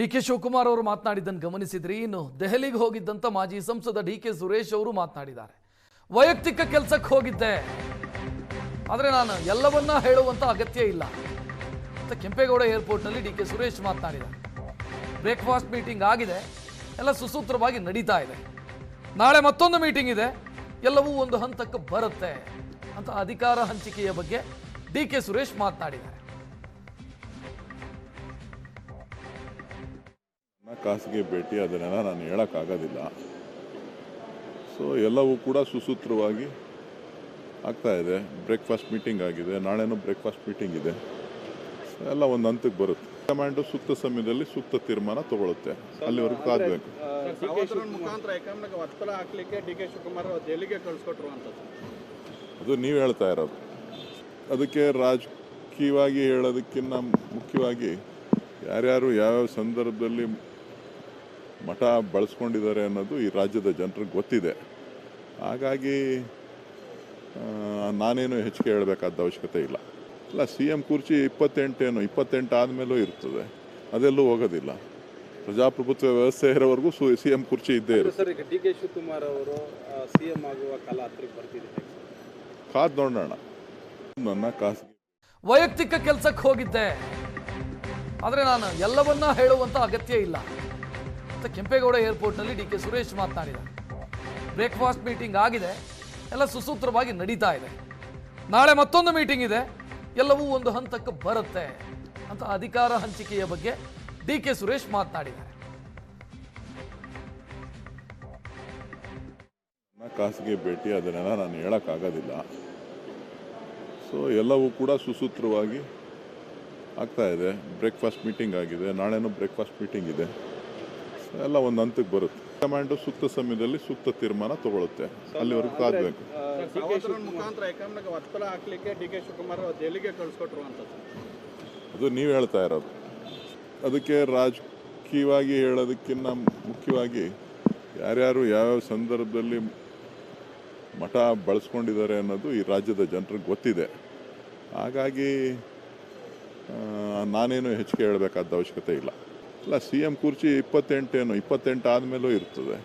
ಡಿ.ಕೆ. ಶಿವಕುಮಾರ್ ಅವರು ಮಾತನಾಡಿದ್ದನ್ನು ಗಮನಿಸಿದ್ರಿ. ಇನ್ನು ದೆಹಲಿಗೆ ಹೋಗಿದ್ದಂತ ಮಾಜಿ ಸಂಸದ ಡಿ.ಕೆ. ಸುರೇಶ್ ಅವರು ಮಾತನಾಡಿದ್ದಾರೆ. ವೈಯಕ್ತಿಕ ಕೆಲಸಕ್ಕೆ ಹೋಗಿದ್ದೆ, ಆದರೆ ನಾನು ಎಲ್ಲವನ್ನ ಹೇಳುವಂತ ಅಗತ್ಯ ಇಲ್ಲ ಅಂತ ಕೆಂಪೇಗೌಡ ಏರ್ಪೋರ್ಟ್ನಲ್ಲಿ ಡಿ.ಕೆ. ಸುರೇಶ್ ಮಾತನಾಡಿದ್ದಾರೆ. ಬ್ರೇಕ್ಫಾಸ್ಟ್ ಮೀಟಿಂಗ್ ಆಗಿದೆ, ಎಲ್ಲ ಸುಸೂತ್ರವಾಗಿ ನಡೀತಾ ಇದೆ. ನಾಳೆ ಮತ್ತೊಂದು ಮೀಟಿಂಗ್ ಇದೆ, ಎಲ್ಲವೂ ಒಂದು ಹಂತಕ್ಕೆ ಬರುತ್ತೆ ಅಂತ ಅಧಿಕಾರ ಹಂಚಿಕೆಯ ಬಗ್ಗೆ ಡಿ.ಕೆ. ಸುರೇಶ್ ಮಾತನಾಡಿದ್ದಾರೆ. ಖಾಸಗಿ ಭೇಟಿ ಅದನ್ನೆಲ್ಲ ನಾನು ಹೇಳೋಕ್ಕಾಗೋದಿಲ್ಲ. ಸೊ ಎಲ್ಲವೂ ಕೂಡ ಸುಸೂತ್ರವಾಗಿ ಆಗ್ತಾ ಇದೆ. ಬ್ರೇಕ್ಫಾಸ್ಟ್ ಮೀಟಿಂಗ್ ಆಗಿದೆ, ನಾಳೆನೂ ಬ್ರೇಕ್ಫಾಸ್ಟ್ ಮೀಟಿಂಗ್ ಇದೆ. ಸೊ ಎಲ್ಲ ಒಂದು ಹಂತಕ್ಕೆ ಬರುತ್ತೆ. ಕಮಾಂಡು ಸೂಕ್ತ ಸಮಯದಲ್ಲಿ ಸೂಕ್ತ ತೀರ್ಮಾನ ತಗೊಳುತ್ತೆ, ಅಲ್ಲಿವರೆಗೂ ಕಾದಬೇಕು. ಅದು ನೀವು ಹೇಳ್ತಾ ಇರೋದು. ಅದಕ್ಕೆ ರಾಜಕೀಯವಾಗಿ ಹೇಳೋದಕ್ಕಿಂತ ಮುಖ್ಯವಾಗಿ ಯಾರ್ಯಾರು ಯಾವ್ಯಾವ ಸಂದರ್ಭದಲ್ಲಿ ಮಠ ಬಳಸ್ಕೊಂಡಿದ್ದಾರೆ ಅನ್ನೋದು ಈ ರಾಜ್ಯದ ಜನರಿಗೆ ಗೊತ್ತಿದೆ. ಹಾಗಾಗಿ ನಾನೇನು ಹೆಚ್ಚಿಗೆ ಹೇಳಬೇಕಾದ ಅವಶ್ಯಕತೆ ಇಲ್ಲ. ಅಲ್ಲ, CM ಕುರ್ಚಿ 28 ಆದಮೇಲೂ ಇರ್ತದೆ, ಅದೆಲ್ಲೂ ಹೋಗೋದಿಲ್ಲ. ಪ್ರಜಾಪ್ರಭುತ್ವ ವ್ಯವಸ್ಥೆ ಇರೋವರೆಗೂ CM ಕುರ್ಚಿ ಇದ್ದೇ ಇರುತ್ತೆ. ಡಿ.ಕೆ. ಶಿವಕುಮಾರ್ ಅವರು CM ಆಗುವ ಕಾಲ ಹತ್ತಿರಕ್ಕೆ ಬರ್ತಿದೆ, ಕಾದ್ ನೋಡೋಣ. ನನ್ನ ಖಾಸಗಿ ವೈಯಕ್ತಿಕ ಕೆಲಸಕ್ಕೆ ಹೋಗಿದ್ದೆ, ಆದರೆ ನಾನು ಎಲ್ಲವನ್ನ ಹೇಳುವಂತ ಅಗತ್ಯ ಇಲ್ಲ ಅಂತ ಕೆಂಪೇಗೌಡ ಏರ್ಪೋರ್ಟ್ನಲ್ಲಿ ಡಿ.ಕೆ. ಸುರೇಶ್ ಮಾತನಾಡಿದ್ದಾರೆ. ಬ್ರೇಕ್ಫಾಸ್ಟ್ ಮೀಟಿಂಗ್ ಆಗಿದೆ, ಎಲ್ಲ ಸುಸೂತ್ರವಾಗಿ ನಡೀತಾ ಇದೆ. ನಾಳೆ ಮತ್ತೊಂದು ಮೀಟಿಂಗ್ ಇದೆ, ಎಲ್ಲವೂ ಒಂದು ಹಂತಕ್ಕೆ ಬರುತ್ತೆ ಅಂತ ಅಧಿಕಾರ ಹಂಚಿಕೆಯ ಬಗ್ಗೆ ಡಿ.ಕೆ. ಸುರೇಶ್ ಮಾತನಾಡಿದ್ದಾರೆ. ಖಾಸಗಿ ಭೇಟಿ ಅದನ್ನೆಲ್ಲ ನಾನು ಹೇಳೋಕ್ಕಾಗೋದಿಲ್ಲ. ಸೊ ಎಲ್ಲವೂ ಕೂಡ ಸುಸೂತ್ರವಾಗಿ ಆಗ್ತಾ ಇದೆ. ಬ್ರೇಕ್ಫಾಸ್ಟ್ ಮೀಟಿಂಗ್ ಆಗಿದೆ, ನಾಳೆನೂ ಬ್ರೇಕ್ಫಾಸ್ಟ್ ಮೀಟಿಂಗ್ ಇದೆ. ಎಲ್ಲ ಒಂದು ಹಂತಕ್ಕೆ ಬರುತ್ತೆ. ಕಮಾಂಡು ಸೂಕ್ತ ಸಮಯದಲ್ಲಿ ಸೂಕ್ತ ತೀರ್ಮಾನ ತಗೊಳುತ್ತೆ, ಅಲ್ಲಿವರೆಗೂ ಕಾದಬೇಕು. ಅದು ನೀವು ಹೇಳ್ತಾ ಇರೋದು. ಅದಕ್ಕೆ ರಾಜಕೀಯವಾಗಿ ಹೇಳೋದಕ್ಕಿಂತ ಮುಖ್ಯವಾಗಿ ಯಾರ್ಯಾರು ಯಾವ್ಯಾವ ಸಂದರ್ಭದಲ್ಲಿ ಮಠ ಬಳಸ್ಕೊಂಡಿದ್ದಾರೆ ಅನ್ನೋದು ಈ ರಾಜ್ಯದ ಜನರಿಗೆ ಗೊತ್ತಿದೆ. ಹಾಗಾಗಿ ನಾನೇನು ಹೆಚ್ಚಿಗೆ ಹೇಳಬೇಕಾದ ಅವಶ್ಯಕತೆ ಇಲ್ಲ. ಅಲ್ಲ, CM ಕುರ್ಚಿ 28 ಆದಮೇಲೂ ಇರ್ತದೆ,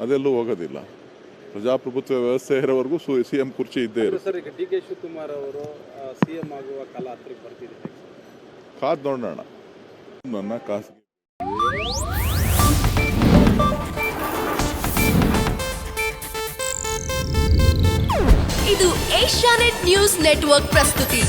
ಅದೆಲ್ಲೂ ಹೋಗೋದಿಲ್ಲ. ಪ್ರಜಾಪ್ರಭುತ್ವ ವ್ಯವಸ್ಥೆ ಇರೋವರೆಗೂ CM ಕುರ್ಚಿ ಇದ್ದೇ ಇರುತ್ತೆ. ಡಿ.ಕೆ. ಶಿವಕುಮಾರ್ ಅವರು CM ಆಗುವ ಕಾಲ ಹತ್ತಿರಕ್ಕೆ ಬರ್ತಿದೆ, ಕಾದ್ ನೋಡೋಣ. ನನ್ನ ಖಾಸಗಿ ಇದು ಏಷ್ಯಾನೆಟ್ ನ್ಯೂಸ್ ನೆಟ್ವರ್ಕ್ ಪ್ರಸ್ತುತಿ.